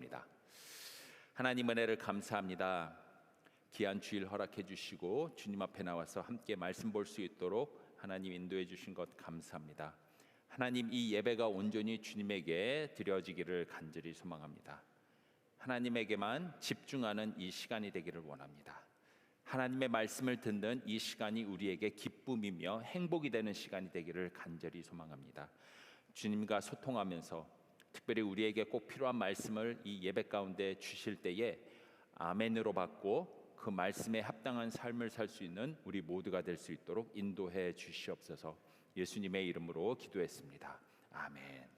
기도합니다. 하나님 은혜를 감사합니다. 귀한 주일 허락해 주시고 주님 앞에 나와서 함께 말씀 볼 수 있도록 하나님 인도해 주신 것 감사합니다. 하나님, 이 예배가 온전히 주님에게 드려지기를 간절히 소망합니다. 하나님에게만 집중하는 이 시간이 되기를 원합니다. 하나님의 말씀을 듣는 이 시간이 우리에게 기쁨이며 행복이 되는 시간이 되기를 간절히 소망합니다. 주님과 소통하면서 특별히 우리에게 꼭 필요한 말씀을 이 예배 가운데 주실 때에 아멘으로 받고 그 말씀에 합당한 삶을 살 수 있는 우리 모두가 될 수 있도록 인도해 주시옵소서. 예수님의 이름으로 기도했습니다. 아멘.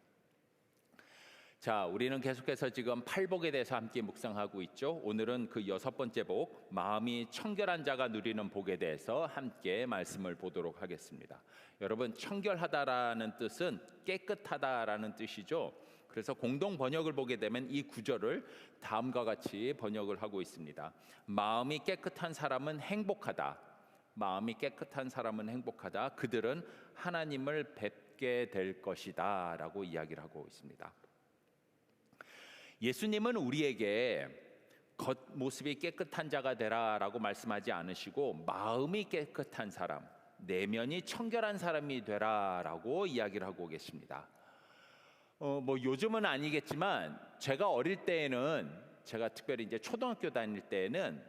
자, 우리는 계속해서 지금 팔복에 대해서 함께 묵상하고 있죠. 오늘은 그 6번째 복, 마음이 청결한 자가 누리는 복에 대해서 함께 말씀을 보도록 하겠습니다. 여러분, 청결하다라는 뜻은 깨끗하다라는 뜻이죠. 그래서 공동 번역을 보게 되면 이 구절을 다음과 같이 번역을 하고 있습니다. 마음이 깨끗한 사람은 행복하다. 마음이 깨끗한 사람은 행복하다. 그들은 하나님을 뵙게 될 것이다 라고 이야기를 하고 있습니다. 예수님은 우리에게 겉모습이 깨끗한 자가 되라 라고 말씀하지 않으시고 마음이 깨끗한 사람, 내면이 청결한 사람이 되라 라고 이야기를 하고 계십니다. 요즘은 아니겠지만 제가 어릴 때에는, 제가 특별히 이제 초등학교 다닐 때에는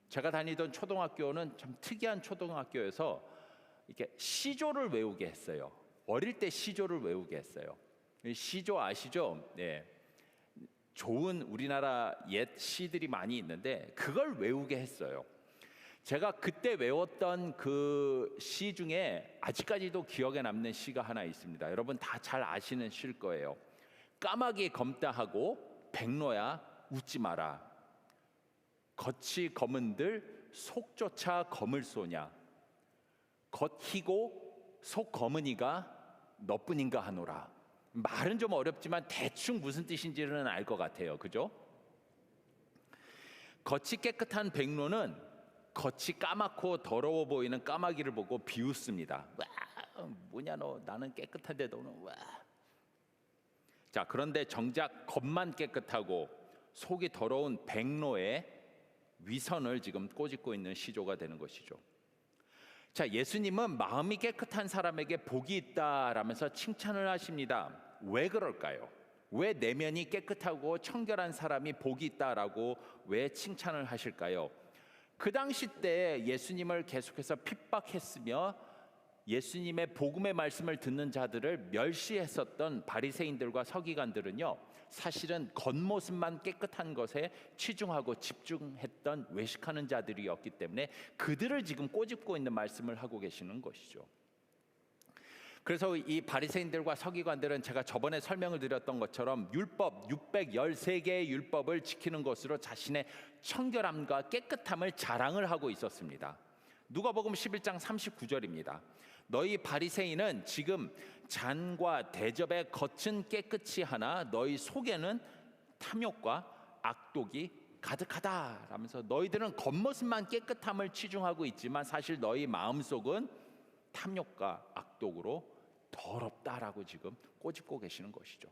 제가 다니던 초등학교는 참 특이한 초등학교여서 이렇게 시조를 외우게 했어요. 어릴 때 시조를 외우게 했어요. 시조 아시죠? 네. 좋은 우리나라 옛 시들이 많이 있는데 그걸 외우게 했어요. 제가 그때 외웠던 그 시 중에 아직까지도 기억에 남는 시가 하나 있습니다. 여러분 다 잘 아시는 시일 거예요. 까마귀 검다 하고 백로야 웃지 마라. 겉이 검은들 속조차 검을 쏘냐. 겉 희고 속 검은이가 너뿐인가 하노라. 말은 좀 어렵지만 대충 무슨 뜻인지는 알 것 같아요. 그죠? 겉이 깨끗한 백로는 겉이 까맣고 더러워 보이는 까마귀를 보고 비웃습니다. 와, 뭐냐 너, 나는 깨끗한데 너는 와. 자, 그런데 정작 겉만 깨끗하고 속이 더러운 백로의 위선을 지금 꼬집고 있는 시조가 되는 것이죠. 자, 예수님은 마음이 깨끗한 사람에게 복이 있다라면서 칭찬을 하십니다. 왜 그럴까요? 왜 내면이 깨끗하고 청결한 사람이 복이 있다라고 왜 칭찬을 하실까요? 그 당시 때 예수님을 계속해서 핍박했으며 예수님의 복음의 말씀을 듣는 자들을 멸시했었던 바리새인들과 서기관들은요, 사실은 겉모습만 깨끗한 것에 치중하고 집중했던 외식하는 자들이었기 때문에 그들을 지금 꼬집고 있는 말씀을 하고 계시는 것이죠. 그래서 이 바리새인들과 서기관들은 제가 저번에 설명을 드렸던 것처럼 율법 613개의 율법을 지키는 것으로 자신의 청결함과 깨끗함을 자랑을 하고 있었습니다. 누가복음 11장 39절입니다. 너희 바리새인은 지금 잔과 대접의 겉은 깨끗이 하나 너희 속에는 탐욕과 악독이 가득하다 라면서 너희들은 겉모습만 깨끗함을 치중하고 있지만 사실 너희 마음속은 탐욕과 악독으로 더럽다라고 지금 꼬집고 계시는 것이죠.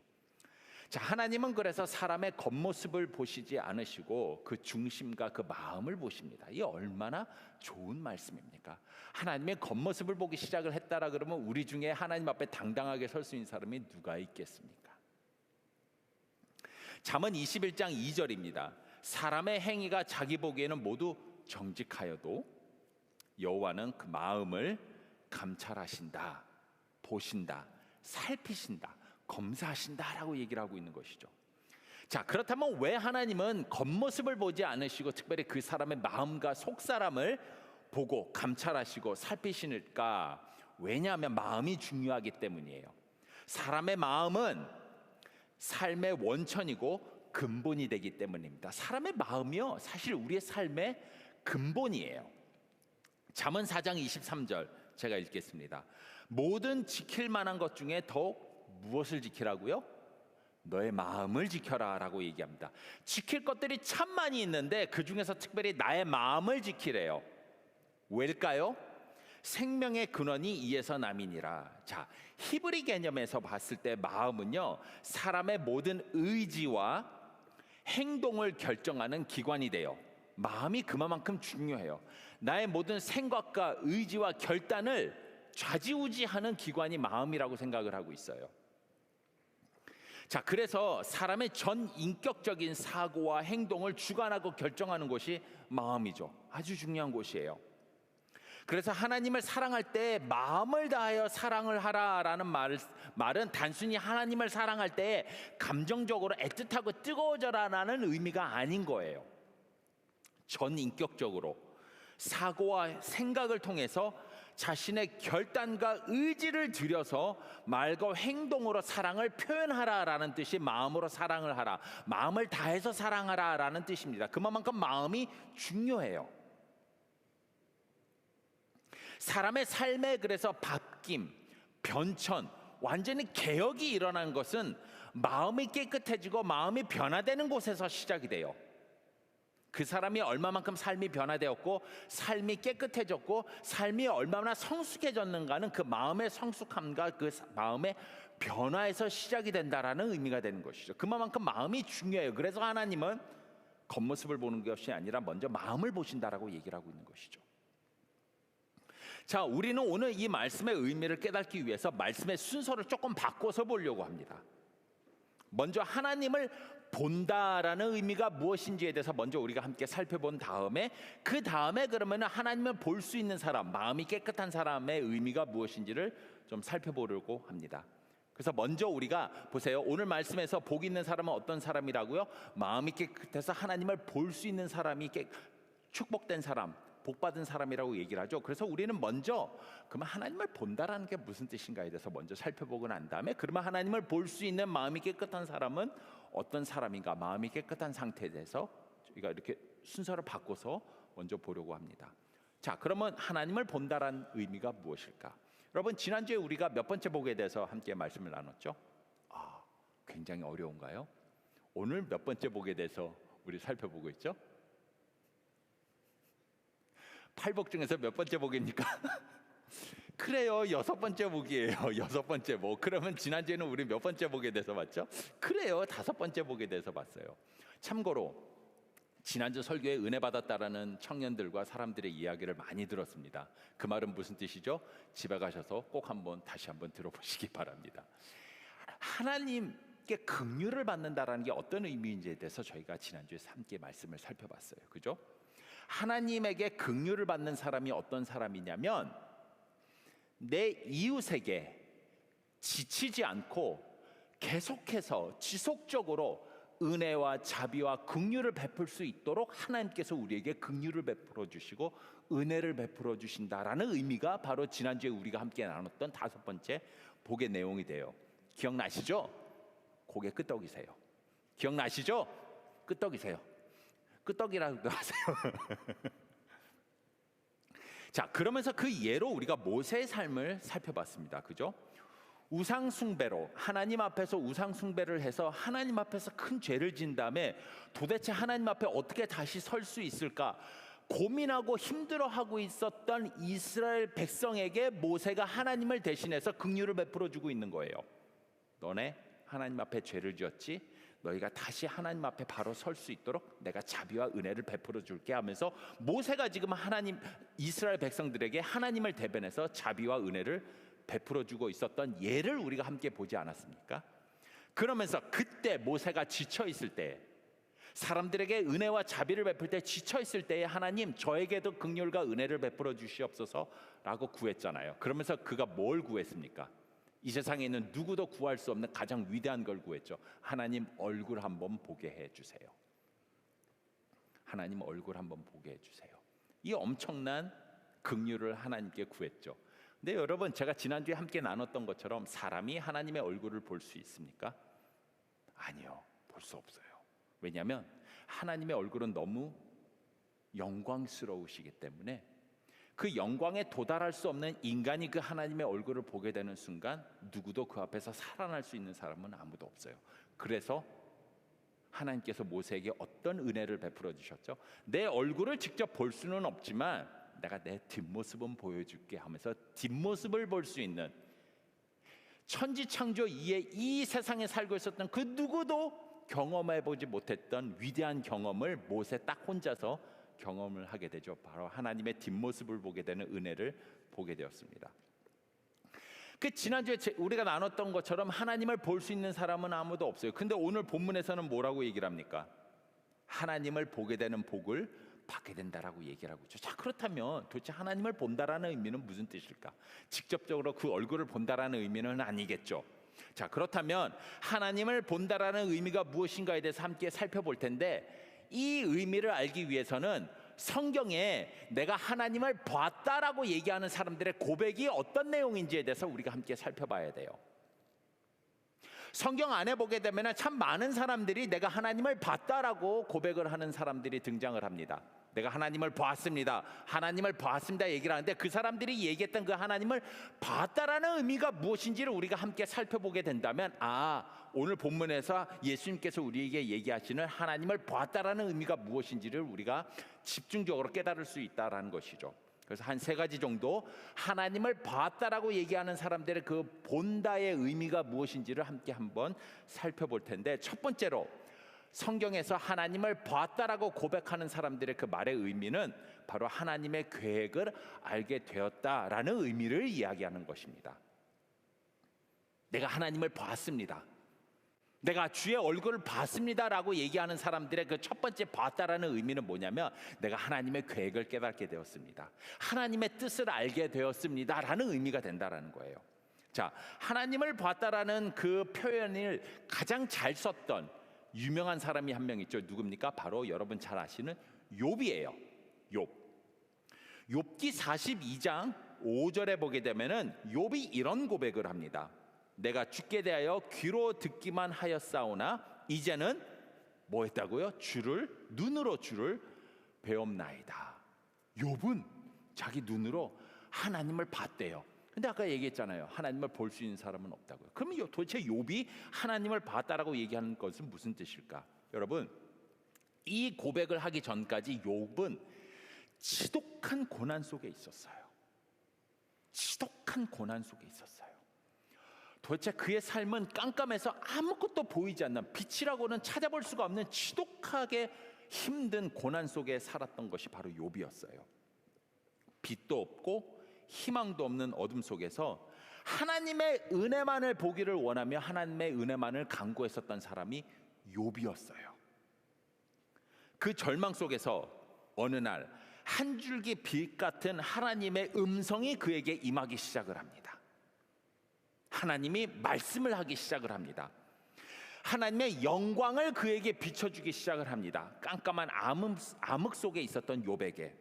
자, 하나님은 그래서 사람의 겉모습을 보시지 않으시고 그 중심과 그 마음을 보십니다. 이게 얼마나 좋은 말씀입니까? 하나님의 겉모습을 보기 시작을 했다라 그러면 우리 중에 하나님 앞에 당당하게 설 수 있는 사람이 누가 있겠습니까? 잠언 21장 2절입니다. 사람의 행위가 자기 보기에는 모두 정직하여도 여호와는 그 마음을 감찰하신다, 보신다, 살피신다, 검사하신다라고 얘기를 하고 있는 것이죠. 자, 그렇다면 왜 하나님은 겉모습을 보지 않으시고 특별히 그 사람의 마음과 속사람을 보고 감찰하시고 살피시는가? 왜냐하면 마음이 중요하기 때문이에요. 사람의 마음은 삶의 원천이고 근본이 되기 때문입니다. 사람의 마음이요, 사실 우리의 삶의 근본이에요. 잠언 4장 23절 제가 읽겠습니다. 모든 지킬 만한 것 중에 더욱 무엇을 지키라고요? 너의 마음을 지켜라 라고 얘기합니다. 지킬 것들이 참 많이 있는데 그 중에서 특별히 나의 마음을 지키래요. 왜일까요? 생명의 근원이 이에서 남이니라. 자, 히브리 개념에서 봤을 때 마음은요, 사람의 모든 의지와 행동을 결정하는 기관이 돼요. 마음이 그만큼 중요해요. 나의 모든 생각과 의지와 결단을 좌지우지하는 기관이 마음이라고 생각을 하고 있어요. 자, 그래서 사람의 전 인격적인 사고와 행동을 주관하고 결정하는 곳이 마음이죠. 아주 중요한 곳이에요. 그래서 하나님을 사랑할 때 마음을 다하여 사랑을 하라라는 말은 단순히 하나님을 사랑할 때 감정적으로 애틋하고 뜨거워져라라는 의미가 아닌 거예요. 전 인격적으로 사고와 생각을 통해서 자신의 결단과 의지를 들여서 말과 행동으로 사랑을 표현하라라는 뜻이 마음으로 사랑을 하라, 마음을 다해서 사랑하라라는 뜻입니다. 그만큼 마음이 중요해요. 사람의 삶에 그래서 바뀜, 변천, 완전히 개혁이 일어나는 것은 마음이 깨끗해지고 마음이 변화되는 곳에서 시작이 돼요. 그 사람이 얼마만큼 삶이 변화되었고 삶이 깨끗해졌고 삶이 얼마나 성숙해졌는가는 그 마음의 성숙함과 그 마음의 변화에서 시작이 된다라는 의미가 되는 것이죠. 그만큼 마음이 중요해요. 그래서 하나님은 겉모습을 보는 것이 아니라 먼저 마음을 보신다라고 얘기를 하고 있는 것이죠. 자, 우리는 오늘 이 말씀의 의미를 깨닫기 위해서 말씀의 순서를 조금 바꿔서 보려고 합니다. 먼저 하나님을 본다라는 의미가 무엇인지에 대해서 먼저 우리가 함께 살펴본 다음에 그 다음에 그러면 하나님을 볼 수 있는 사람, 마음이 깨끗한 사람의 의미가 무엇인지를 좀 살펴보려고 합니다. 그래서 먼저 우리가 보세요. 오늘 말씀에서 복 있는 사람은 어떤 사람이라고요? 마음이 깨끗해서 하나님을 볼 수 있는 사람이 축복된 사람, 복받은 사람이라고 얘기를 하죠. 그래서 우리는 먼저 그러면 하나님을 본다라는 게 무슨 뜻인가에 대해서 먼저 살펴보고 난 다음에 그러면 하나님을 볼 수 있는 마음이 깨끗한 사람은 어떤 사람인가, 마음이 깨끗한 상태에 대해서 우리가 이렇게 순서를 바꿔서 먼저 보려고 합니다. 자, 그러면 하나님을 본다라는 의미가 무엇일까? 여러분, 지난주에 우리가 몇 번째 복에 대해서 함께 말씀을 나눴죠? 굉장히 어려운가요? 오늘 몇 번째 복에 대해서 우리 살펴보고 있죠? 8복 중에서 몇 번째 복입니까? 그래요, 6번째 복이에요. 6번째 복. 그러면 지난주에는 우리 몇 번째 복에 대해서 봤죠? 그래요, 5번째 복에 대해서 봤어요. 참고로 지난주 설교에 은혜 받았다라는 청년들과 사람들의 이야기를 많이 들었습니다. 그 말은 무슨 뜻이죠? 집에 가셔서 꼭 다시 한번 들어보시기 바랍니다. 하나님께 긍휼을 받는다라는 게 어떤 의미인지에 대해서 저희가 지난주에 함께 말씀을 살펴봤어요. 그죠? 하나님에게 긍휼을 받는 사람이 어떤 사람이냐면 내 이웃에게 지치지 않고 계속해서 지속적으로 은혜와 자비와 긍휼을 베풀 수 있도록 하나님께서 우리에게 긍휼을 베풀어 주시고 은혜를 베풀어 주신다라는 의미가 바로 지난주에 우리가 함께 나눴던 5번째 복의 내용이 돼요. 기억나시죠? 고개 끄덕이세요. 기억나시죠? 끄덕이세요. 끄떡이라고 하세요. 자, 그러면서 그 예로 우리가 모세의 삶을 살펴봤습니다. 그죠? 우상숭배로 하나님 앞에서 우상숭배를 해서 하나님 앞에서 큰 죄를 지은 다음에 도대체 하나님 앞에 어떻게 다시 설 수 있을까 고민하고 힘들어하고 있었던 이스라엘 백성에게 모세가 하나님을 대신해서 긍휼을 베풀어 주고 있는 거예요. 너네 하나님 앞에 죄를 지었지? 너희가 다시 하나님 앞에 바로 설 수 있도록 내가 자비와 은혜를 베풀어 줄게 하면서 모세가 지금 이스라엘 백성들에게 하나님을 대변해서 자비와 은혜를 베풀어 주고 있었던 예를 우리가 함께 보지 않았습니까? 그러면서 그때 모세가 지쳐 있을 때, 사람들에게 은혜와 자비를 베풀 때 지쳐 있을 때에 하나님 저에게도 긍휼과 은혜를 베풀어 주시옵소서라고 구했잖아요. 그러면서 그가 뭘 구했습니까? 이 세상에 있는 누구도 구할 수 없는 가장 위대한 걸 구했죠. 하나님 얼굴 한번 보게 해주세요. 하나님 얼굴 한번 보게 해주세요. 이 엄청난 긍휼을 하나님께 구했죠. 근데 여러분, 제가 지난주에 함께 나눴던 것처럼 사람이 하나님의 얼굴을 볼 수 있습니까? 아니요, 볼 수 없어요. 왜냐하면 하나님의 얼굴은 너무 영광스러우시기 때문에 그 영광에 도달할 수 없는 인간이 그 하나님의 얼굴을 보게 되는 순간 누구도 그 앞에서 살아날 수 있는 사람은 아무도 없어요. 그래서 하나님께서 모세에게 어떤 은혜를 베풀어 주셨죠? 내 얼굴을 직접 볼 수는 없지만 내가 내 뒷모습은 보여줄게 하면서 뒷모습을 볼 수 있는, 천지창조 이에 이 세상에 살고 있었던 그 누구도 경험해보지 못했던 위대한 경험을 모세 딱 혼자서 경험을 하게 되죠. 바로 하나님의 뒷모습을 보게 되는 은혜를 보게 되었습니다. 지난주에 우리가 나눴던 것처럼 하나님을 볼 수 있는 사람은 아무도 없어요. 근데 오늘 본문에서는 뭐라고 얘기를 합니까? 하나님을 보게 되는 복을 받게 된다라고 얘기를 하고 있죠. 자, 그렇다면 도대체 하나님을 본다라는 의미는 무슨 뜻일까? 직접적으로 그 얼굴을 본다라는 의미는 아니겠죠. 자, 그렇다면 하나님을 본다라는 의미가 무엇인가에 대해서 함께 살펴볼 텐데, 이 의미를 알기 위해서는 성경에 내가 하나님을 봤다라고 얘기하는 사람들의 고백이 어떤 내용인지에 대해서 우리가 함께 살펴봐야 돼요. 성경 안에 보게 되면 참 많은 사람들이 내가 하나님을 봤다라고 고백을 하는 사람들이 등장을 합니다. 내가 하나님을 보았습니다, 하나님을 보았습니다 얘기를 하는데, 그 사람들이 얘기했던 그 하나님을 봤다라는 의미가 무엇인지를 우리가 함께 살펴보게 된다면, 오늘 본문에서 예수님께서 우리에게 얘기하시는 하나님을 보았다라는 의미가 무엇인지를 우리가 집중적으로 깨달을 수 있다라는 것이죠. 그래서 한 3가지 정도 하나님을 봤다라고 얘기하는 사람들의 그 본다의 의미가 무엇인지를 함께 한번 살펴볼 텐데, 첫 번째로 성경에서 하나님을 봤다라고 고백하는 사람들의 그 말의 의미는 바로 하나님의 계획을 알게 되었다라는 의미를 이야기하는 것입니다. 내가 하나님을 봤습니다, 내가 주의 얼굴을 봤습니다라고 얘기하는 사람들의 그 첫 번째 봤다라는 의미는 뭐냐면, 내가 하나님의 계획을 깨닫게 되었습니다, 하나님의 뜻을 알게 되었습니다라는 의미가 된다라는 거예요. 자, 하나님을 봤다라는 그 표현을 가장 잘 썼던 유명한 사람이 한 명 있죠. 누굽니까? 바로 여러분 잘 아시는 욥이에요. 욥기 42장 5절에 보게 되면은 욥이 이런 고백을 합니다. 내가 주께 대하여 귀로 듣기만 하였사오나 이제는 뭐 했다고요? 눈으로 주를 배움나이다. 욥은 자기 눈으로 하나님을 봤대요. 근데 아까 얘기했잖아요, 하나님을 볼 수 있는 사람은 없다고요. 그러면 도대체 욥이 하나님을 봤다라고 얘기하는 것은 무슨 뜻일까? 여러분, 이 고백을 하기 전까지 욥은 지독한 고난 속에 있었어요. 지독한 고난 속에 있었어요. 도대체 그의 삶은 깜깜해서 아무것도 보이지 않는, 빛이라고는 찾아볼 수가 없는 지독하게 힘든 고난 속에 살았던 것이 바로 욥이었어요. 빛도 없고 희망도 없는 어둠 속에서 하나님의 은혜만을 보기를 원하며 하나님의 은혜만을 간구했었던 사람이 욥이었어요. 그 절망 속에서 어느 날 한 줄기 빛 같은 하나님의 음성이 그에게 임하기 시작을 합니다. 하나님이 말씀을 하기 시작을 합니다. 하나님의 영광을 그에게 비춰주기 시작을 합니다. 깜깜한 암흑 속에 있었던 욥에게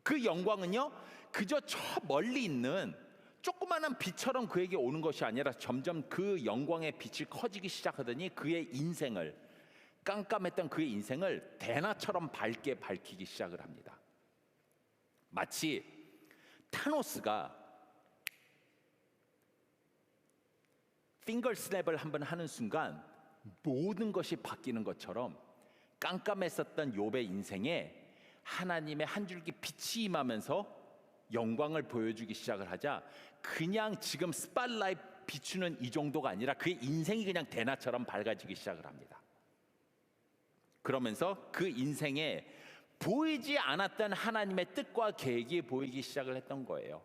그 영광은요, 그저 저 멀리 있는 조그마한 빛처럼 그에게 오는 것이 아니라 점점 그 영광의 빛이 커지기 시작하더니 그의 인생을, 깜깜했던 그의 인생을 대낮처럼 밝게 밝히기 시작을 합니다. 마치 타노스가 핑거 스냅을 한번 하는 순간 모든 것이 바뀌는 것처럼 깜깜했었던 욥의 인생에 하나님의 한 줄기 빛이 임하면서 영광을 보여주기 시작을 하자, 그냥 지금 스팟라이트 비추는 이 정도가 아니라 그의 인생이 그냥 대낮처럼 밝아지기 시작을 합니다. 그러면서 그 인생에 보이지 않았던 하나님의 뜻과 계획이 보이기 시작을 했던 거예요.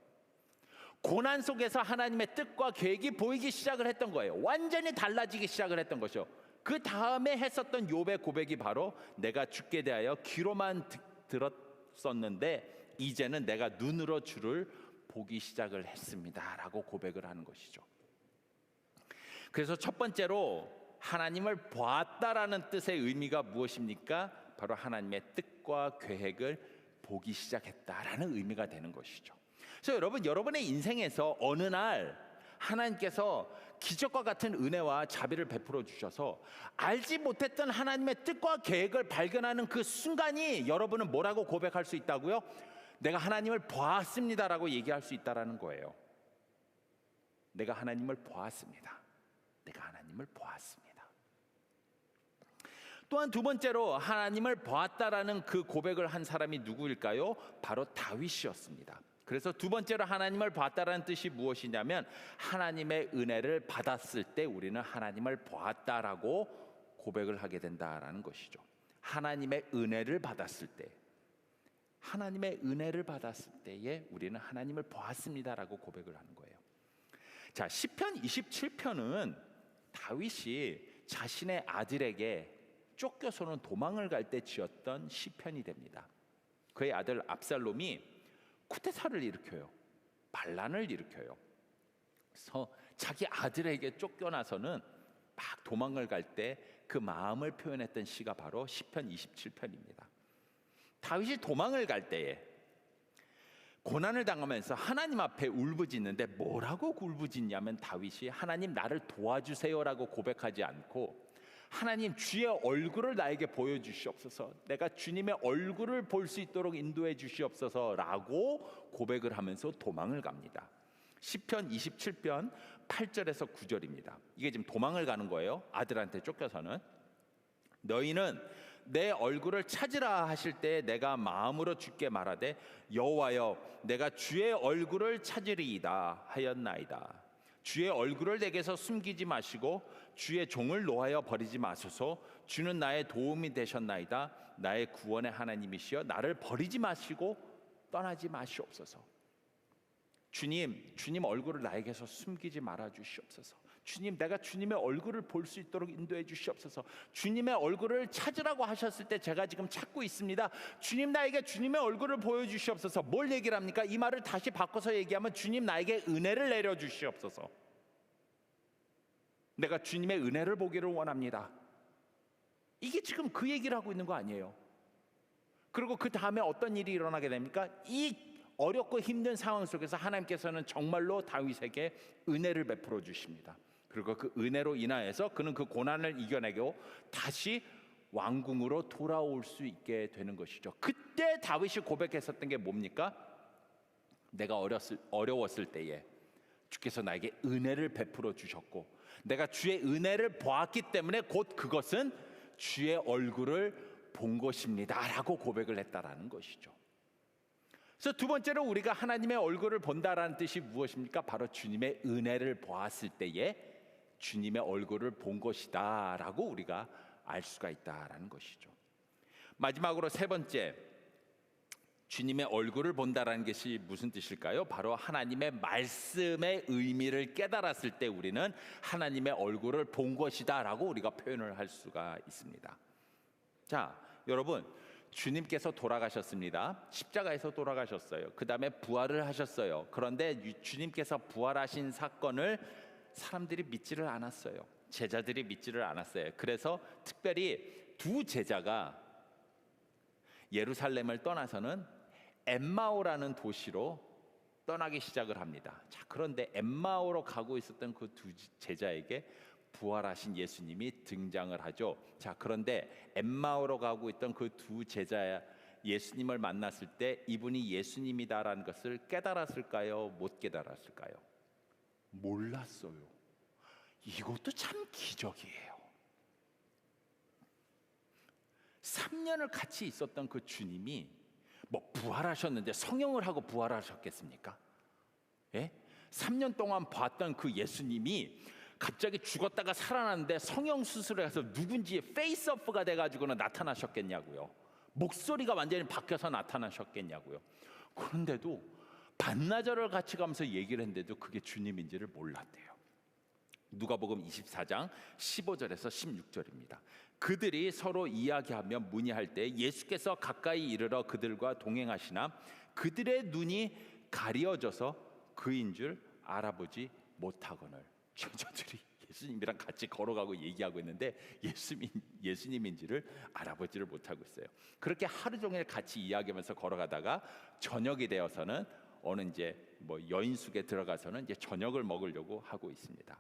고난 속에서 하나님의 뜻과 계획이 보이기 시작을 했던 거예요. 완전히 달라지기 시작을 했던 것이죠. 그 다음에 했었던 욥의 고백이 바로 내가 주께 대하여 귀로만 들었었는데 이제는 내가 눈으로 주를 보기 시작을 했습니다 라고 고백을 하는 것이죠. 그래서 첫 번째로 하나님을 보았다라는 뜻의 의미가 무엇입니까? 바로 하나님의 뜻과 계획을 보기 시작했다라는 의미가 되는 것이죠. 그래서 여러분의 인생에서 어느 날 하나님께서 기적과 같은 은혜와 자비를 베풀어 주셔서 알지 못했던 하나님의 뜻과 계획을 발견하는 그 순간이 여러분은 뭐라고 고백할 수 있다고요? 내가 하나님을 보았습니다라고 얘기할 수 있다라는 거예요. 내가 하나님을 보았습니다. 내가 하나님을 보았습니다. 또한 두 번째로 하나님을 보았다라는 그 고백을 한 사람이 누구일까요? 바로 다윗이었습니다. 그래서 두 번째로 하나님을 보았다라는 뜻이 무엇이냐면 하나님의 은혜를 받았을 때 우리는 하나님을 보았다라고 고백을 하게 된다라는 것이죠. 하나님의 은혜를 받았을 때, 하나님의 은혜를 받았을 때에 우리는 하나님을 보았습니다라고 고백을 하는 거예요. 자, 시편 27편은 다윗이 자신의 아들에게 쫓겨서는 도망을 갈 때 지었던 시편이 됩니다. 그의 아들 압살롬이 쿠데타를 일으켜요. 반란을 일으켜요. 그래서 자기 아들에게 쫓겨나서는 막 도망을 갈 때 그 마음을 표현했던 시가 바로 시편 27편입니다. 다윗이 도망을 갈 때에 고난을 당하면서 하나님 앞에 울부짖는데 뭐라고 울부짖냐면 다윗이 하나님 나를 도와주세요라고 고백하지 않고 하나님 주의 얼굴을 나에게 보여주시옵소서, 내가 주님의 얼굴을 볼 수 있도록 인도해 주시옵소서라고 고백을 하면서 도망을 갑니다. 시편 27편 8절에서 9절입니다. 이게 지금 도망을 가는 거예요. 아들한테 쫓겨서는. 너희는 내 얼굴을 찾으라 하실 때 내가 마음으로 주께 말하되 여호와여 내가 주의 얼굴을 찾으리이다 하였나이다. 주의 얼굴을 내게서 숨기지 마시고 주의 종을 노하여 버리지 마소서. 주는 나의 도움이 되셨나이다. 나의 구원의 하나님이시여 나를 버리지 마시고 떠나지 마시옵소서. 주님 얼굴을 나에게서 숨기지 말아 주시옵소서. 주님, 내가 주님의 얼굴을 볼 수 있도록 인도해 주시옵소서. 주님의 얼굴을 찾으라고 하셨을 때 제가 지금 찾고 있습니다. 주님, 나에게 주님의 얼굴을 보여주시옵소서. 뭘 얘기를 합니까? 이 말을 다시 바꿔서 얘기하면 주님, 나에게 은혜를 내려 주시옵소서. 내가 주님의 은혜를 보기를 원합니다. 이게 지금 그 얘기를 하고 있는 거 아니에요? 그리고 그 다음에 어떤 일이 일어나게 됩니까? 이 어렵고 힘든 상황 속에서 하나님께서는 정말로 다윗에게 은혜를 베풀어 주십니다. 그리고 그 은혜로 인하여서 그는 그 고난을 이겨내고 다시 왕궁으로 돌아올 수 있게 되는 것이죠. 그때 다윗이 고백했었던 게 뭡니까? 내가 어려웠을 때에 주께서 나에게 은혜를 베풀어 주셨고 내가 주의 은혜를 보았기 때문에 곧 그것은 주의 얼굴을 본 것입니다 라고 고백을 했다라는 것이죠. 그래서 두 번째로 우리가 하나님의 얼굴을 본다라는 뜻이 무엇입니까? 바로 주님의 은혜를 보았을 때에 주님의 얼굴을 본 것이다 라고 우리가 알 수가 있다라는 것이죠. 마지막으로 세 번째, 주님의 얼굴을 본다라는 것이 무슨 뜻일까요? 바로 하나님의 말씀의 의미를 깨달았을 때 우리는 하나님의 얼굴을 본 것이다 라고 우리가 표현을 할 수가 있습니다. 자, 여러분, 주님께서 돌아가셨습니다. 십자가에서 돌아가셨어요. 그 다음에 부활을 하셨어요. 그런데 주님께서 부활하신 사건을 사람들이 믿지를 않았어요. 제자들이 믿지를 않았어요. 그래서 특별히 두 제자가 예루살렘을 떠나서는 엠마오라는 도시로 떠나기 시작을 합니다. 자, 그런데 엠마오로 가고 있었던 그 두 제자에게 부활하신 예수님이 등장을 하죠. 자, 그런데 엠마오로 가고 있던 그 두 제자 예수님을 만났을 때 이분이 예수님이다라는 것을 깨달았을까요? 못 깨달았을까요? 몰랐어요. 이것도 참 기적이에요. 3년을 같이 있었던 그 주님이 뭐 부활하셨는데 성령을 하고 부활하셨겠습니까? 예? 3년 동안 봤던 그 예수님이 갑자기 죽었다가 살아났는데 성형 수술을 해서 누군지 페이스오프가 돼가지고는 나타나셨겠냐고요. 목소리가 완전히 바뀌어서 나타나셨겠냐고요. 그런데도 반나절을 같이 가면서 얘기를 했는데도 그게 주님인지를 몰랐대요. 누가복음 24장 15절에서 16절입니다. 그들이 서로 이야기하며 문의할 때 예수께서 가까이 이르러 그들과 동행하시나 그들의 눈이 가려져서 그인 줄 알아보지 못하거늘. 제자들이 예수님이랑 같이 걸어가고 얘기하고 있는데 예수님인지를 알아보지를 못하고 있어요. 그렇게 하루 종일 같이 이야기하면서 걸어가다가 저녁이 되어서는 어느 이제 뭐 여인숙에 들어가서는 이제 저녁을 먹으려고 하고 있습니다.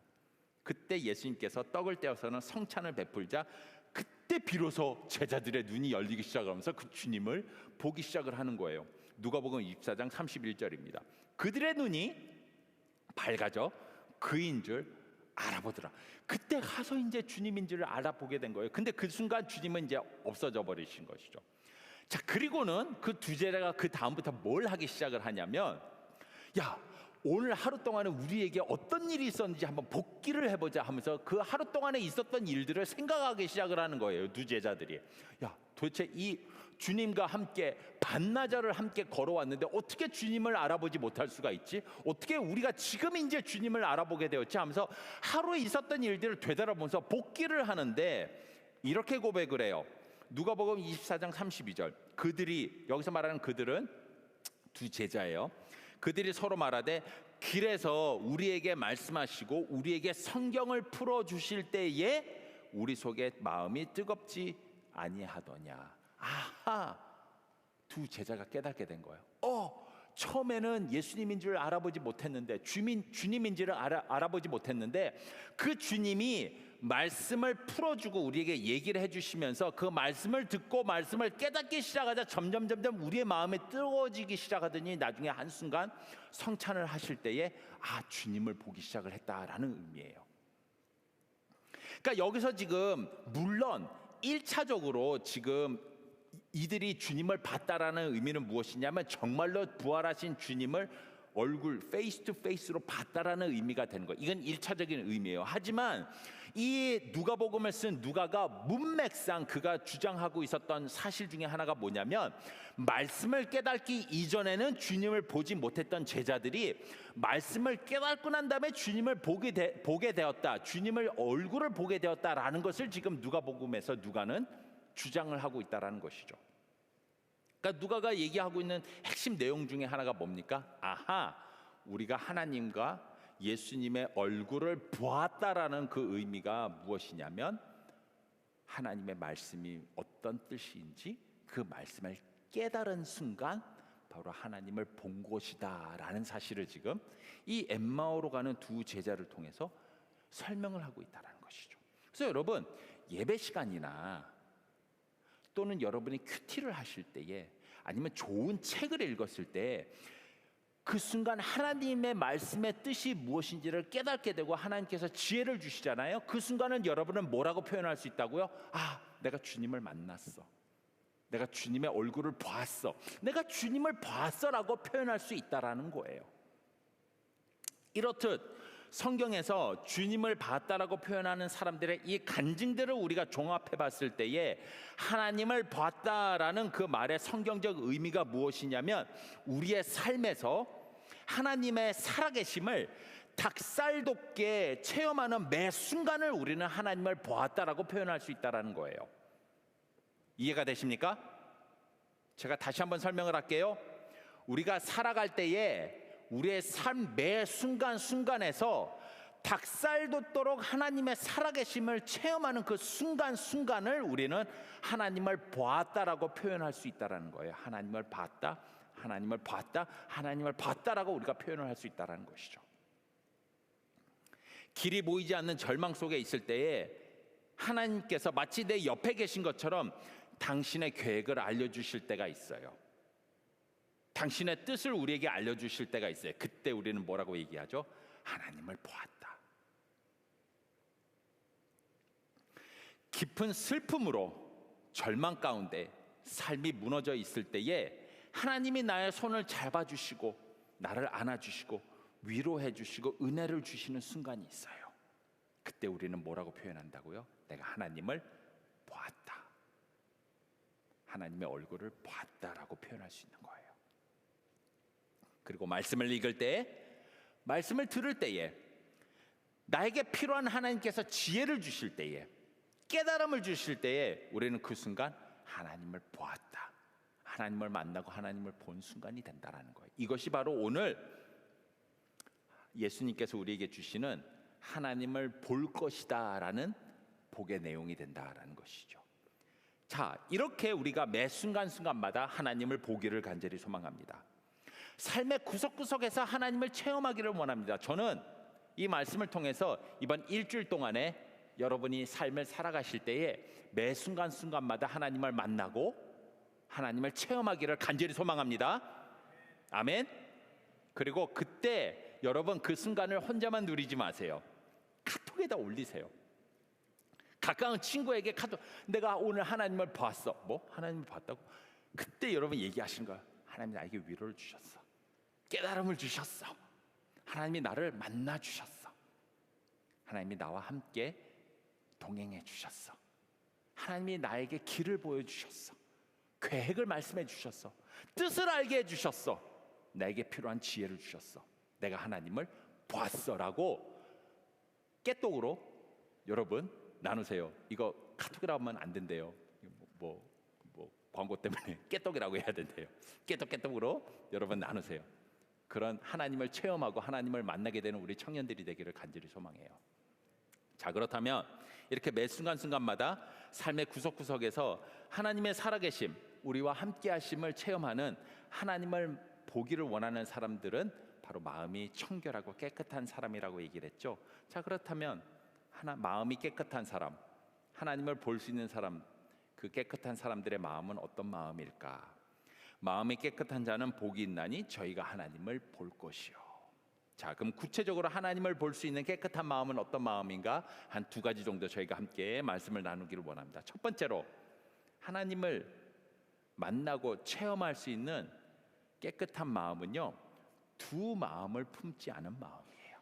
그때 예수님께서 떡을 떼어서는 성찬을 베풀자 그때 비로소 제자들의 눈이 열리기 시작하면서 그 주님을 보기 시작을 하는 거예요. 누가복음 24장 31절입니다. 그들의 눈이 밝아져 그인 줄 알아보더라. 그때 가서 이제 주님인지를 알아보게 된 거예요. 근데 그 순간 주님은 이제 없어져 버리신 것이죠. 자, 그리고는 그 두 제자가 그 다음부터 뭘 하기 시작을 하냐면, 야, 오늘 하루 동안에 우리에게 어떤 일이 있었는지 한번 복기를 해보자 하면서 그 하루 동안에 있었던 일들을 생각하기 시작을 하는 거예요. 두 제자들이. 야, 도대체 이 주님과 함께 반나절을 함께 걸어왔는데 어떻게 주님을 알아보지 못할 수가 있지? 어떻게 우리가 지금 이제 주님을 알아보게 되었지? 하면서 하루에 있었던 일들을 되돌아보면서 복기를 하는데 이렇게 고백을 해요. 누가복음 24장 32절. 그들이, 여기서 말하는 그들은 두 제자예요. 그들이 서로 말하되 길에서 우리에게 말씀하시고 우리에게 성경을 풀어주실 때에 우리 속에 마음이 뜨겁지 아니하더냐. 아하, 두 제자가 깨닫게 된 거예요. 처음에는 예수님인 줄 알아보지 못했는데, 주님인지를 알아보지 못했는데, 그 주님이 말씀을 풀어주고 우리에게 얘기를 해주시면서 그 말씀을 듣고 말씀을 깨닫기 시작하자 점점 우리의 마음에 뜨거워지기 시작하더니 나중에 한순간 성찬을 하실 때에 주님을 보기 시작을 했다라는 의미예요. 그러니까 여기서 지금 물론 1차적으로 지금 이들이 주님을 봤다라는 의미는 무엇이냐면 정말로 부활하신 주님을 얼굴 페이스 투 페이스로 봤다라는 의미가 되는 거예요. 이건 1차적인 의미예요. 하지만 이 누가복음을 쓴 누가가 문맥상 그가 주장하고 있었던 사실 중에 하나가 뭐냐면, 말씀을 깨닫기 이전에는 주님을 보지 못했던 제자들이 말씀을 깨닫고 난 다음에 주님을 보게 되었다, 주님을 얼굴을 보게 되었다라는 것을 지금 누가복음에서 누가는 주장을 하고 있다라는 것이죠. 그러니까 누가가 얘기하고 있는 핵심 내용 중에 하나가 뭡니까? 우리가 하나님과 예수님의 얼굴을 보았다라는 그 의미가 무엇이냐면, 하나님의 말씀이 어떤 뜻인지 그 말씀을 깨달은 순간 바로 하나님을 본 것이다라는 사실을 지금 이 엠마오로 가는 두 제자를 통해서 설명을 하고 있다는 것이죠. 그래서 여러분, 예배 시간이나 또는 여러분이 큐티를 하실 때에, 아니면 좋은 책을 읽었을 때 그 순간 하나님의 말씀의 뜻이 무엇인지를 깨닫게 되고 하나님께서 지혜를 주시잖아요. 그 순간은 여러분은 뭐라고 표현할 수 있다고요? 내가 주님을 만났어, 내가 주님의 얼굴을 봤어, 내가 주님을 봤어라고 표현할 수 있다라는 거예요. 이렇듯 성경에서 주님을 봤다라고 표현하는 사람들의 이 간증들을 우리가 종합해 봤을 때에 하나님을 봤다라는 그 말의 성경적 의미가 무엇이냐면, 우리의 삶에서 하나님의 살아계심을 닭살 돋게 체험하는 매 순간을 우리는 하나님을 보았다라고 표현할 수 있다라는 거예요. 이해가 되십니까? 제가 다시 한번 설명을 할게요. 우리가 살아갈 때에 우리의 삶 매 순간에서 닭살 돋도록 하나님의 살아계심을 체험하는 그 순간을 우리는 하나님을 보았다라고 표현할 수 있다라는 거예요. 하나님을 봤다, 하나님을 봤다, 하나님을 봤다라고 우리가 표현을 할 수 있다라는 것이죠. 길이 보이지 않는 절망 속에 있을 때에 하나님께서 마치 내 옆에 계신 것처럼 당신의 계획을 알려주실 때가 있어요. 당신의 뜻을 우리에게 알려주실 때가 있어요. 그때 우리는 뭐라고 얘기하죠? 하나님을 보았다. 깊은 슬픔으로 절망 가운데 삶이 무너져 있을 때에 하나님이 나의 손을 잡아주시고 나를 안아주시고 위로해주시고 은혜를 주시는 순간이 있어요. 그때 우리는 뭐라고 표현한다고요? 내가 하나님을 보았다, 하나님의 얼굴을 보았다라고 표현할 수 있는 거예요. 그리고 말씀을 읽을 때, 말씀을 들을 때에, 나에게 필요한 하나님께서 지혜를 주실 때에, 깨달음을 주실 때에 우리는 그 순간 하나님을 보았다, 하나님을 만나고 하나님을 본 순간이 된다라는 거예요. 이것이 바로 오늘 예수님께서 우리에게 주시는 하나님을 볼 것이다라는 복의 내용이 된다라는 것이죠. 자, 이렇게 우리가 매 순간마다 하나님을 보기를 간절히 소망합니다. 삶의 구석구석에서 하나님을 체험하기를 원합니다. 저는 이 말씀을 통해서 이번 일주일 동안에 여러분이 삶을 살아가실 때에 매 순간마다 하나님을 만나고 하나님을 체험하기를 간절히 소망합니다. 아멘. 그리고 그때 여러분 그 순간을 혼자만 누리지 마세요. 카톡에다 올리세요. 가까운 친구에게 카톡, 내가 오늘 하나님을 봤어. 뭐? 하나님을 봤다고? 그때 여러분 얘기하시는 거야. 하나님이 나에게 위로를 주셨어. 깨달음을 주셨어. 하나님이 나를 만나 주셨어. 하나님이 나와 함께 동행해 주셨어. 하나님이 나에게 길을 보여주셨어. 계획을 말씀해 주셨어. 뜻을 알게 해주셨어. 나에게 필요한 지혜를 주셨어. 내가 하나님을 보았어라고 깨똑으로 여러분 나누세요. 이거 카톡이라고 하면 안 된대요. 뭐 광고 때문에 깨똑이라고 해야 된대요. 깨똑으로 여러분 나누세요. 그런 하나님을 체험하고 하나님을 만나게 되는 우리 청년들이 되기를 간절히 소망해요. 자, 그렇다면 이렇게 매 순간순간마다 삶의 구석구석에서 하나님의 살아계심, 우리와 함께하심을 체험하는 하나님을 보기를 원하는 사람들은 바로 마음이 청결하고 깨끗한 사람이라고 얘기를 했죠. 자, 그렇다면 마음이 깨끗한 사람, 하나님을 볼 수 있는 사람, 그 깨끗한 사람들의 마음은 어떤 마음일까? 마음이 깨끗한 자는 복이 있나니 저희가 하나님을 볼 것이요. 자, 그럼 구체적으로 하나님을 볼 수 있는 깨끗한 마음은 어떤 마음인가? 한 두 가지 정도 저희가 함께 말씀을 나누기를 원합니다. 첫 번째로 하나님을 만나고 체험할 수 있는 깨끗한 마음은요, 두 마음을 품지 않은 마음이에요.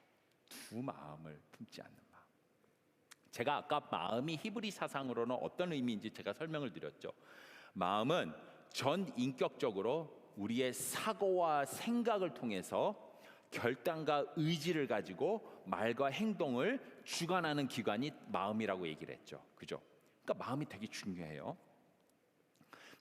두 마음을 품지 않는 마음. 제가 아까 마음이 히브리 사상으로는 어떤 의미인지 제가 설명을 드렸죠. 마음은 전 인격적으로 우리의 사고와 생각을 통해서 결단과 의지를 가지고 말과 행동을 주관하는 기관이 마음이라고 얘기를 했죠. 그죠? 그러니까 마음이 되게 중요해요.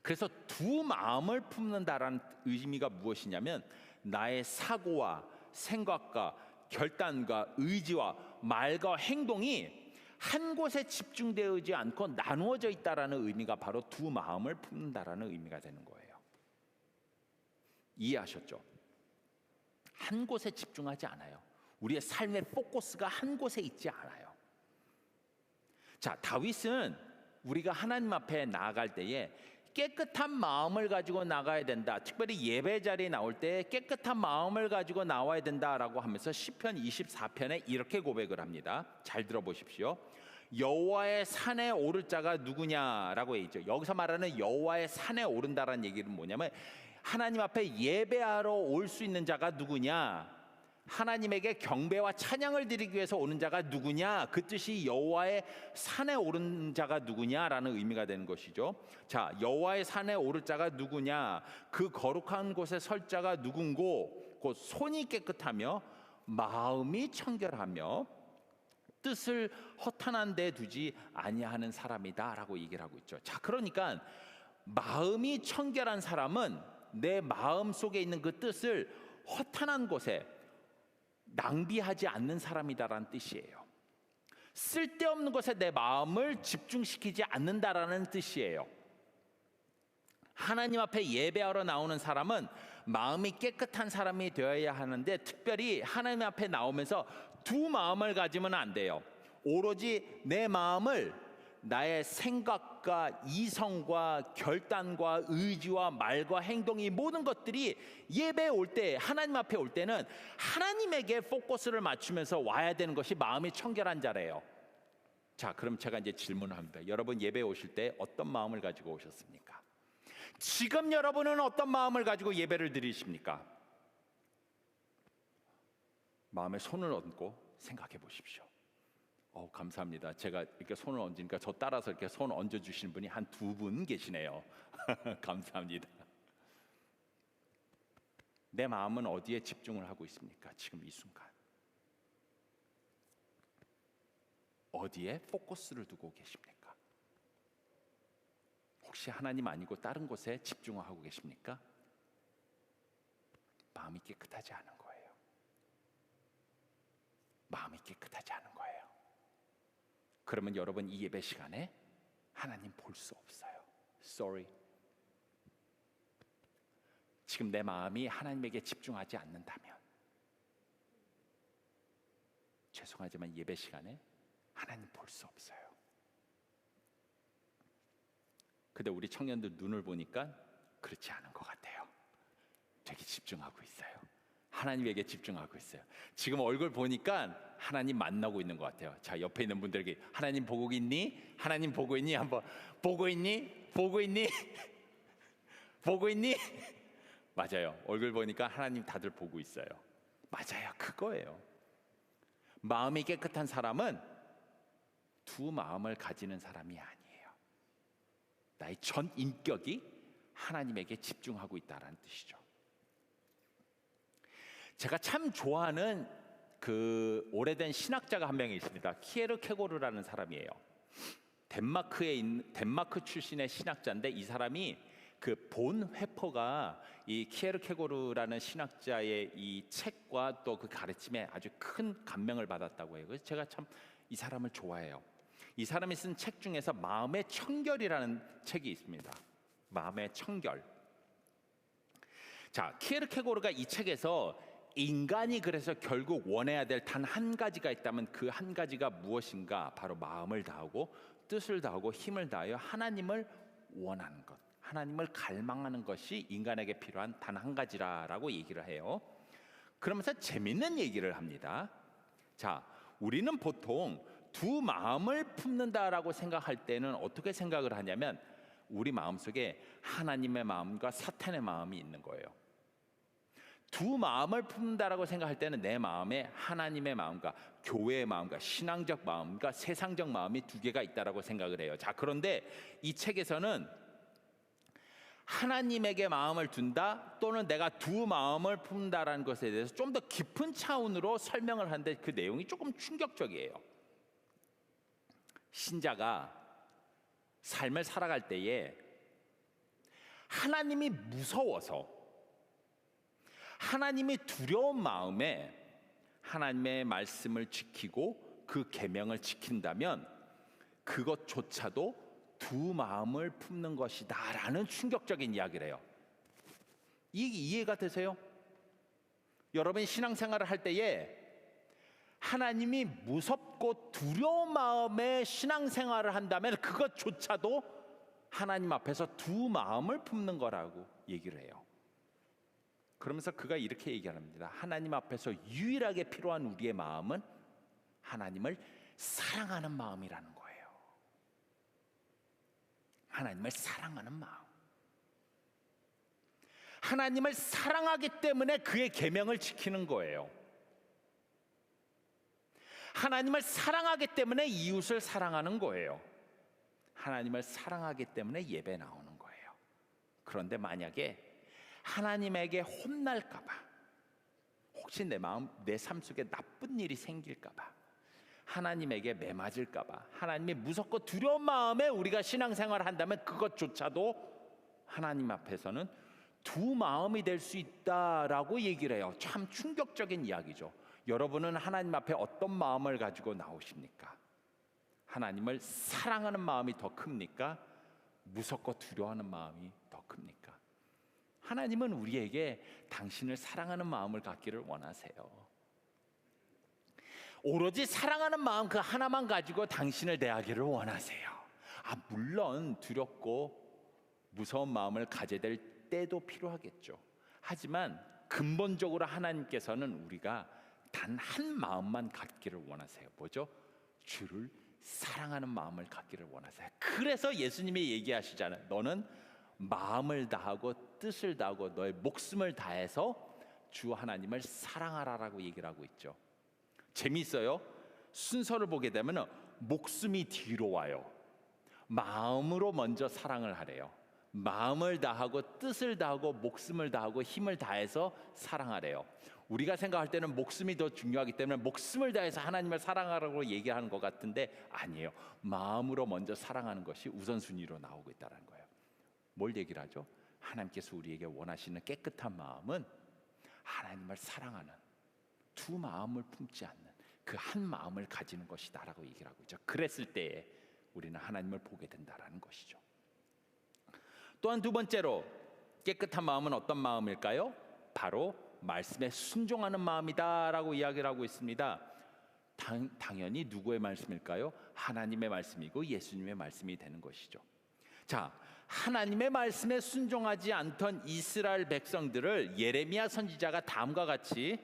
그래서 두 마음을 품는다라는 의미가 무엇이냐면 나의 사고와 생각과 결단과 의지와 말과 행동이 한 곳에 집중되지 않고 나누어져 있다라는 의미가 바로 두 마음을 품는다라는 의미가 되는 거예요. 이해하셨죠? 한 곳에 집중하지 않아요. 우리의 삶의 포커스가 한 곳에 있지 않아요. 자, 다윗은 우리가 하나님 앞에 나아갈 때에 깨끗한 마음을 가지고 나가야 된다. 특별히 예배 자리에 나올 때 깨끗한 마음을 가지고 나와야 된다라고 하면서 시편 24편에 이렇게 고백을 합니다. 잘 들어보십시오. 여호와의 산에 오를 자가 누구냐라고 얘기죠. 여기서 말하는 여호와의 산에 오른다라는 얘기는 뭐냐면 하나님 앞에 예배하러 올 수 있는 자가 누구냐, 하나님에게 경배와 찬양을 드리기 위해서 오는 자가 누구냐, 그 뜻이 여호와의 산에 오른 자가 누구냐라는 의미가 되는 것이죠. 자, 여호와의 산에 오를 자가 누구냐, 그 거룩한 곳에 설 자가 누군고, 곧 손이 깨끗하며 마음이 청결하며 뜻을 허탄한 데 두지 아니하는 사람이다라고 얘기를 하고 있죠. 자, 그러니까 마음이 청결한 사람은 내 마음 속에 있는 그 뜻을 허탄한 곳에 낭비하지 않는 사람이다라는 뜻이에요. 쓸데없는 것에 내 마음을 집중시키지 않는다라는 뜻이에요. 하나님 앞에 예배하러 나오는 사람은 마음이 깨끗한 사람이 되어야 하는데, 특별히 하나님 앞에 나오면서 두 마음을 가지면 안 돼요. 오로지 내 마음을 나의 생각과 이성과 결단과 의지와 말과 행동이 모든 것들이 예배에 올 때, 하나님 앞에 올 때는 하나님에게 포커스를 맞추면서 와야 되는 것이 마음이 청결한 자래요. 자, 그럼 제가 이제 질문을 합니다. 여러분 예배에 오실 때 어떤 마음을 가지고 오셨습니까? 지금 여러분은 어떤 마음을 가지고 예배를 드리십니까? 마음에 손을 얹고 생각해 보십시오. 감사합니다. 제가 이렇게 손을 얹으니까 저 따라서 이렇게 손 얹어주시는 분이 한 두 분 계시네요. 감사합니다. 내 마음은 어디에 집중을 하고 있습니까? 지금 이 순간 어디에 포커스를 두고 계십니까? 혹시 하나님 아니고 다른 곳에 집중하고 계십니까? 마음이 깨끗하지 않은 거예요. 마음이 깨끗하지 않은 거예요. 그러면 여러분 이 예배 시간에 하나님 볼 수 없어요. Sorry. 지금 내 마음이 하나님에게 집중하지 않는다면, 죄송하지만 예배 시간에 하나님 볼 수 없어요. 근데 우리 청년들 눈을 보니까 그렇지 않은 것 같아요. 되게 집중하고 있어요. 하나님에게 집중하고 있어요. 지금 얼굴 보니까 하나님 만나고 있는 것 같아요. 자, 옆에 있는 분들에게 하나님 보고 있니? 하나님 보고 있니? 한번 보고 있니? 보고 있니? 보고 있니? 맞아요. 얼굴 보니까 하나님 다들 보고 있어요. 맞아요. 그거예요. 마음이 깨끗한 사람은 두 마음을 가지는 사람이 아니에요. 나의 전 인격이 하나님에게 집중하고 있다는 뜻이죠. 제가 참 좋아하는 그 오래된 신학자가 한 명 있습니다. 키에르케고르라는 사람이에요. 덴마크 출신의 신학자인데 이 사람이 그 본 회퍼가 이 키에르케고르라는 신학자의 이 책과 또 그 가르침에 아주 큰 감명을 받았다고 해요. 그래서 제가 참 이 사람을 좋아해요. 이 사람이 쓴 책 중에서 마음의 청결이라는 책이 있습니다. 마음의 청결. 자, 키에르케고르가 이 책에서 인간이 그래서 결국 원해야 될 단 한 가지가 있다면 그 한 가지가 무엇인가? 바로 마음을 다하고 뜻을 다하고 힘을 다하여 하나님을 원하는 것, 하나님을 갈망하는 것이 인간에게 필요한 단 한 가지라고 얘기를 해요. 그러면서 재밌는 얘기를 합니다. 자, 우리는 보통 두 마음을 품는다라고 생각할 때는 어떻게 생각을 하냐면 우리 마음속에 하나님의 마음과 사탄의 마음이 있는 거예요. 두 마음을 품는다라고 생각할 때는 내 마음에 하나님의 마음과 교회의 마음과 신앙적 마음과 세상적 마음이 두 개가 있다라고 생각을 해요. 자, 그런데 이 책에서는 하나님에게 마음을 둔다 또는 내가 두 마음을 품는다라는 것에 대해서 좀 더 깊은 차원으로 설명을 하는데 그 내용이 조금 충격적이에요. 신자가 삶을 살아갈 때에 하나님이 무서워서 하나님이 두려운 마음에 하나님의 말씀을 지키고 그 계명을 지킨다면 그것조차도 두 마음을 품는 것이다라는 충격적인 이야기를 해요. 이해가 되세요? 여러분이 신앙생활을 할 때에 하나님이 무섭고 두려운 마음에 신앙생활을 한다면 그것조차도 하나님 앞에서 두 마음을 품는 거라고 얘기를 해요. 그러면서 그가 이렇게 얘기합니다. 하나님 앞에서 유일하게 필요한 우리의 마음은 하나님을 사랑하는 마음이라는 거예요. 하나님을 사랑하는 마음. 하나님을 사랑하기 때문에 그의 계명을 지키는 거예요. 하나님을 사랑하기 때문에 이웃을 사랑하는 거예요. 하나님을 사랑하기 때문에 예배 나오는 거예요. 그런데 만약에 하나님에게 혼날까 봐, 혹시 내 삶 속에 나쁜 일이 생길까 봐, 하나님에게 매맞을까 봐, 하나님이 무섭고 두려운 마음에 우리가 신앙생활을 한다면 그것조차도 하나님 앞에서는 두 마음이 될 수 있다라고 얘기를 해요. 참 충격적인 이야기죠. 여러분은 하나님 앞에 어떤 마음을 가지고 나오십니까? 하나님을 사랑하는 마음이 더 큽니까? 무섭고 두려워하는 마음이 더 큽니까? 하나님은 우리에게 당신을 사랑하는 마음을 갖기를 원하세요. 오로지 사랑하는 마음 그 하나만 가지고 당신을 대하기를 원하세요. 물론 두렵고 무서운 마음을 가져야 될 때도 필요하겠죠. 하지만 근본적으로 하나님께서는 우리가 단 한 마음만 갖기를 원하세요. 뭐죠? 주를 사랑하는 마음을 갖기를 원하세요. 그래서 예수님이 얘기하시잖아요. 너는 마음을 다하고 뜻을 다하고 너의 목숨을 다해서 주 하나님을 사랑하라라고 얘기를 하고 있죠. 재미있어요. 순서를 보게 되면 목숨이 뒤로 와요. 마음으로 먼저 사랑을 하래요. 마음을 다하고 뜻을 다하고 목숨을 다하고 힘을 다해서 사랑하래요. 우리가 생각할 때는 목숨이 더 중요하기 때문에 목숨을 다해서 하나님을 사랑하라고 얘기하는 것 같은데 아니에요. 마음으로 먼저 사랑하는 것이 우선순위로 나오고 있다는 거예요. 뭘 얘기를 하죠? 하나님께서 우리에게 원하시는 깨끗한 마음은 하나님을 사랑하는 두 마음을 품지 않는 그 한 마음을 가지는 것이다라고 얘기를 하고 있죠. 그랬을 때에 우리는 하나님을 보게 된다라는 것이죠. 또한 두 번째로 깨끗한 마음은 어떤 마음일까요? 바로 말씀에 순종하는 마음이다라고 이야기를 하고 있습니다. 당연히 누구의 말씀일까요? 하나님의 말씀이고 예수님의 말씀이 되는 것이죠. 자, 하나님의 말씀에 순종하지 않던 이스라엘 백성들을 예레미야 선지자가 다음과 같이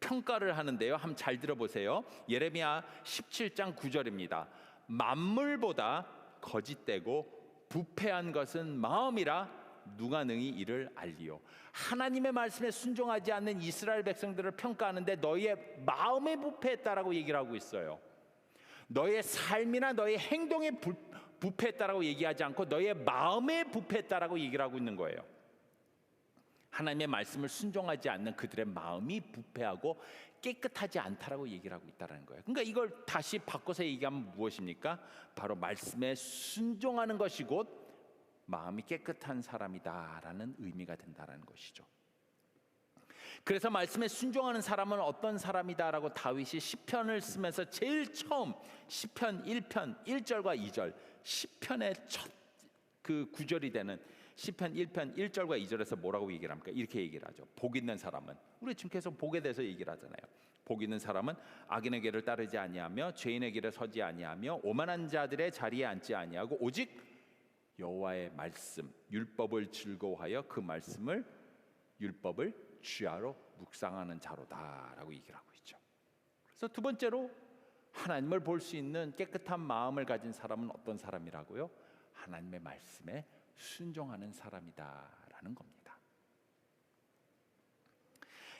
평가를 하는데요. 한번 잘 들어보세요. 예레미야 17장 9절입니다. 만물보다 거짓되고 부패한 것은 마음이라 누가 능히 이를 알리요. 하나님의 말씀에 순종하지 않는 이스라엘 백성들을 평가하는데 너희의 마음이 부패했다라고 얘기를 하고 있어요. 너희의 삶이나 너희의 행동이 부패했다라고 얘기하지 않고 너희의 마음에 부패했다라고 얘기를 하고 있는 거예요. 하나님의 말씀을 순종하지 않는 그들의 마음이 부패하고 깨끗하지 않다라고 얘기를 하고 있다는 거예요. 그러니까 이걸 다시 바꿔서 얘기하면 무엇입니까? 바로 말씀에 순종하는 것이 곧 마음이 깨끗한 사람이다라는 의미가 된다는 것이죠. 그래서 말씀에 순종하는 사람은 어떤 사람이다라고 다윗이 시편을 쓰면서 제일 처음 시편 1편 1절과 2절 시편의 첫 그 구절이 되는 시편 1편 1절과 2절에서 뭐라고 얘기를 합니까? 이렇게 얘기를 하죠. 복 있는 사람은, 우리 지금 계속 복에 대해서 얘기를 하잖아요. 복 있는 사람은 악인의 길을 따르지 아니하며 죄인의 길에 서지 아니하며 오만한 자들의 자리에 앉지 아니하고 오직 여호와의 말씀 율법을 즐거워하여 그 말씀을 율법을 주야로 묵상하는 자로다라고 얘기를 하고 있죠. 그래서 두 번째로 하나님을 볼 수 있는 깨끗한 마음을 가진 사람은 어떤 사람이라고요? 하나님의 말씀에 순종하는 사람이다라는 겁니다.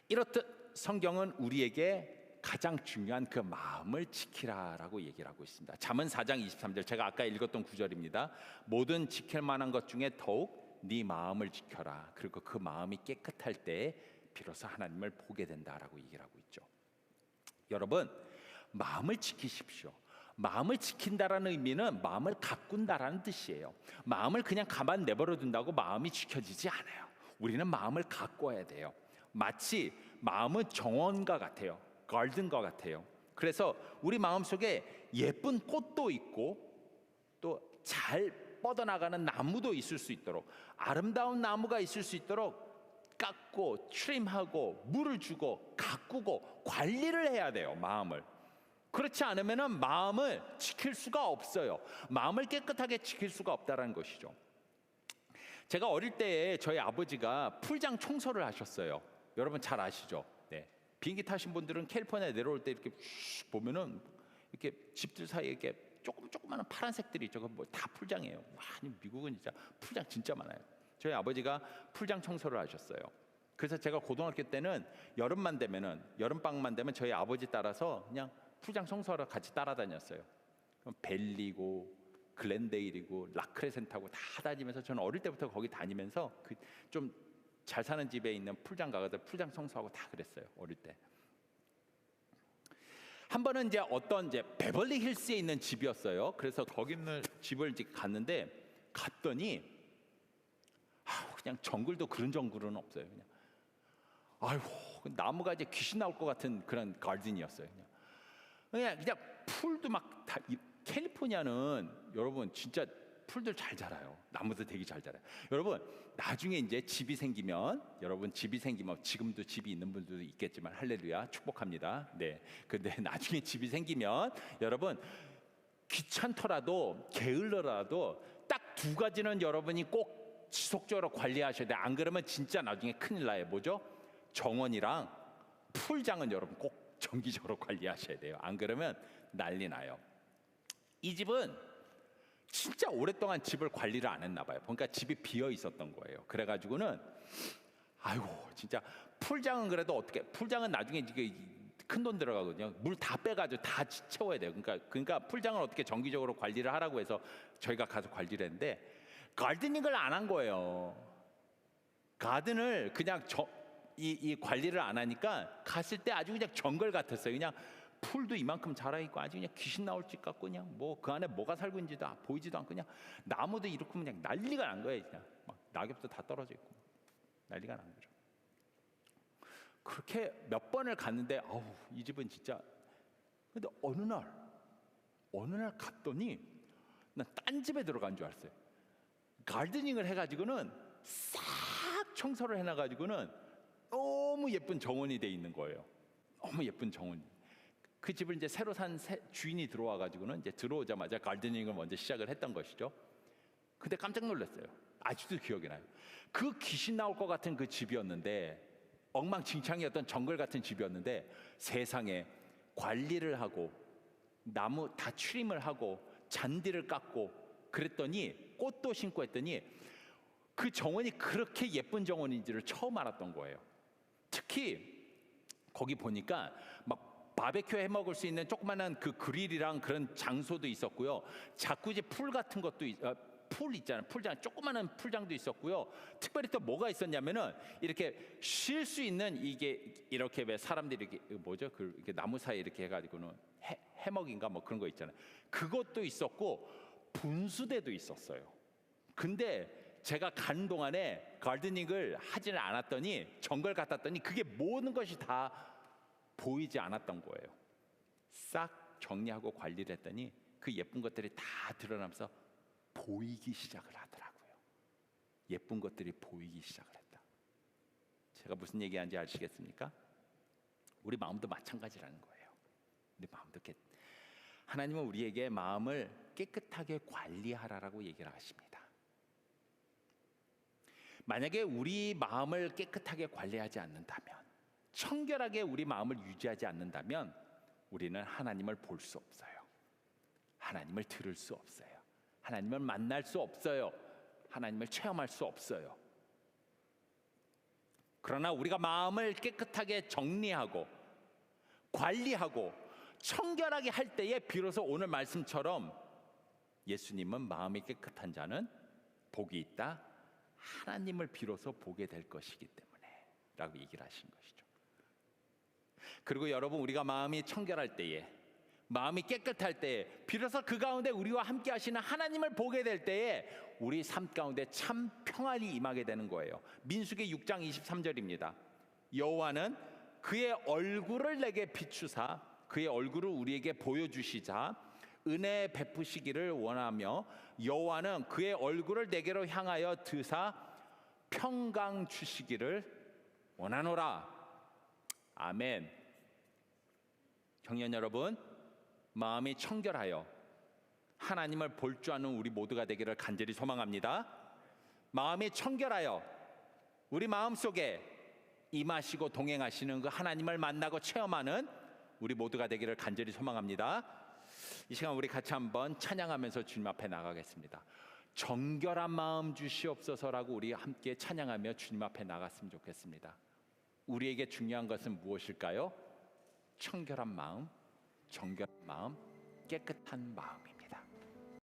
이렇듯 성경은 우리에게 가장 중요한 그 마음을 지키라라고 얘기를 하고 있습니다. 잠언 4장 23절 제가 아까 읽었던 구절입니다. 모든 지킬 만한 것 중에 더욱 네 마음을 지켜라. 그리고 그 마음이 깨끗할 때 비로소 하나님을 보게 된다라고 얘기를 하고 있죠. 여러분, 마음을 지키십시오. 마음을 지킨다라는 의미는 마음을 가꾼다라는 뜻이에요. 마음을 그냥 가만 내버려 둔다고 마음이 지켜지지 않아요. 우리는 마음을 가꿔야 돼요. 마치 마음은 정원과 같아요. 가든과 같아요. 그래서 우리 마음속에 예쁜 꽃도 있고 또 잘 뻗어나가는 나무도 있을 수 있도록, 아름다운 나무가 있을 수 있도록 깎고 트림하고 물을 주고 가꾸고 관리를 해야 돼요. 마음을. 그렇지 않으면 마음을 지킬 수가 없어요. 마음을 깨끗하게 지킬 수가 없다는 것이죠. 제가 어릴 때에 저희 아버지가 풀장 청소를 하셨어요. 여러분 잘 아시죠? 네. 비행기 타신 분들은 캘리포니아에 내려올 때 이렇게 보면은 이렇게 집들 사이에 이렇게 조그마한 파란색들이 있죠. 뭐 다 풀장이에요. 와, 미국은 진짜 풀장 진짜 많아요. 저희 아버지가 풀장 청소를 하셨어요. 그래서 제가 고등학교 때는 여름만 되면은 여름방학만 되면 저희 아버지 따라서 그냥 풀장 청소하러 같이 따라다녔어요. 벨리고 글렌데일이고 라크레센타고 다 다니면서 저는 어릴 때부터 거기 다니면서 그 좀 잘 사는 집에 있는 풀장 가서 풀장 청소하고 다 그랬어요. 어릴 때. 한 번은 이제 어떤 이제 베벌리 힐스에 있는 집이었어요. 그래서 거기 있는 집을 이제 갔더니 그냥 정글도 그런 정글은 없어요. 그냥 아이고 나무가 이제 귀신 나올 것 같은 그런 가든이었어요. 그냥 풀도 막 다, 캘리포니아는 여러분 진짜 풀들 잘 자라요. 나무도 되게 잘 자라요. 여러분 나중에 이제 집이 생기면 지금도 집이 있는 분들도 있겠지만 할렐루야 축복합니다. 네. 근데 나중에 집이 생기면 여러분 귀찮더라도 게을러라도 딱 두 가지는 여러분이 꼭 지속적으로 관리하셔야 돼요. 안 그러면 진짜 나중에 큰일 나요. 뭐죠? 정원이랑 풀장은 여러분 꼭 정기적으로 관리하셔야 돼요. 안 그러면 난리 나요. 이 집은 진짜 오랫동안 집을 관리를 안 했나 봐요. 그러니까 집이 비어 있었던 거예요. 그래가지고는 아이고 진짜 풀장은 그래도 어떻게 풀장은 나중에 큰 돈 들어가거든요. 물 다 빼가지고 다 채워야 돼요. 그러니까 풀장을 어떻게 정기적으로 관리를 하라고 해서 저희가 가서 관리를 했는데 가드닝을 안 한 거예요. 가든을 그냥 이 관리를 안 하니까 갔을 때 아주 그냥 정글 같았어요. 그냥 풀도 이만큼 자라 있고 아주 그냥 귀신 나올 집 같고 그냥 뭐 그 안에 뭐가 살고 있는지도 보이지도 않고 그냥 나무도 이렇게 그냥 난리가 난 거예요. 그냥 막 낙엽도 다 떨어져 있고 난리가 난 거죠. 그렇게 몇 번을 갔는데 이 집은 진짜. 근데 어느 날 갔더니 난 딴 집에 들어간 줄 알았어요. 가드닝을 해가지고는 싹 청소를 해놔가지고는 너무 예쁜 정원이 돼 있는 거예요. 너무 예쁜 정원. 그 집을 이제 새로 산 주인이 들어와가지고는 이제 들어오자마자 가드닝을 먼저 시작을 했던 것이죠. 근데 깜짝 놀랐어요. 아직도 기억이 나요. 그 귀신 나올 것 같은 그 집이었는데, 엉망진창이었던 정글 같은 집이었는데, 세상에 관리를 하고 나무 다 추림을 하고 잔디를 깎고 그랬더니, 꽃도 심고 했더니 그 정원이 그렇게 예쁜 정원인지를 처음 알았던 거예요. 특히 거기 보니까 막 바베큐 해 먹을 수 있는 조그마한 그 그릴이랑 그런 장소도 있었고요. 자쿠지 풀 같은 것도 풀 있잖아요. 풀장, 조그마한 풀장도 있었고요. 특별히 또 뭐가 있었냐면은 이렇게 쉴 수 있는, 이게 이렇게 왜 사람들이 이렇게 뭐죠? 그 이렇게 나무 사이에 이렇게 해가지고는 해먹인가 뭐 그런 거 있잖아요. 그것도 있었고 분수대도 있었어요. 근데 제가 가는 동안에 가르드닝을 하지는 않았더니, 정글 같았더니 그게 모든 것이 다 보이지 않았던 거예요. 싹 정리하고 관리를 했더니 그 예쁜 것들이 다 드러나면서 보이기 시작을 하더라고요. 예쁜 것들이 보이기 시작을 했다. 제가 무슨 얘기하는지 아시겠습니까? 우리 마음도 마찬가지라는 거예요. 우리 마음도 하나님은 우리에게 마음을 깨끗하게 관리하라라고 얘기를 하십니다. 만약에 우리 마음을 깨끗하게 관리하지 않는다면, 청결하게 우리 마음을 유지하지 않는다면 우리는 하나님을 볼 수 없어요. 하나님을 들을 수 없어요. 하나님을 만날 수 없어요. 하나님을 체험할 수 없어요. 그러나 우리가 마음을 깨끗하게 정리하고 관리하고 청결하게 할 때에 비로소 오늘 말씀처럼 예수님은 마음이 깨끗한 자는 복이 있다, 하나님을 비로소 보게 될 것이기 때문에 라고 얘기를 하신 것이죠. 그리고 여러분, 우리가 마음이 청결할 때에, 마음이 깨끗할 때에 비로소 그 가운데 우리와 함께 하시는 하나님을 보게 될 때에 우리 삶 가운데 참 평안이 임하게 되는 거예요. 민수기 6장 23절입니다. 여호와는 그의 얼굴을 내게 비추사 그의 얼굴을 우리에게 보여주시자 은혜 베푸시기를 원하며, 여호와는 그의 얼굴을 내게로 향하여 드사 평강 주시기를 원하노라. 아멘. 형님 여러분, 마음이 청결하여 하나님을 볼 줄 아는 우리 모두가 되기를 간절히 소망합니다. 마음이 청결하여 우리 마음속에 임하시고 동행하시는 그 하나님을 만나고 체험하는 우리 모두가 되기를 간절히 소망합니다. 이 시간 우리 같이 한번 찬양하면서 주님 앞에 나가겠습니다. 정결한 마음 주시옵소서라고 우리 함께 찬양하며 주님 앞에 나갔으면 좋겠습니다. 우리에게 중요한 것은 무엇일까요? 청결한 마음, 정결한 마음, 깨끗한 마음입니다.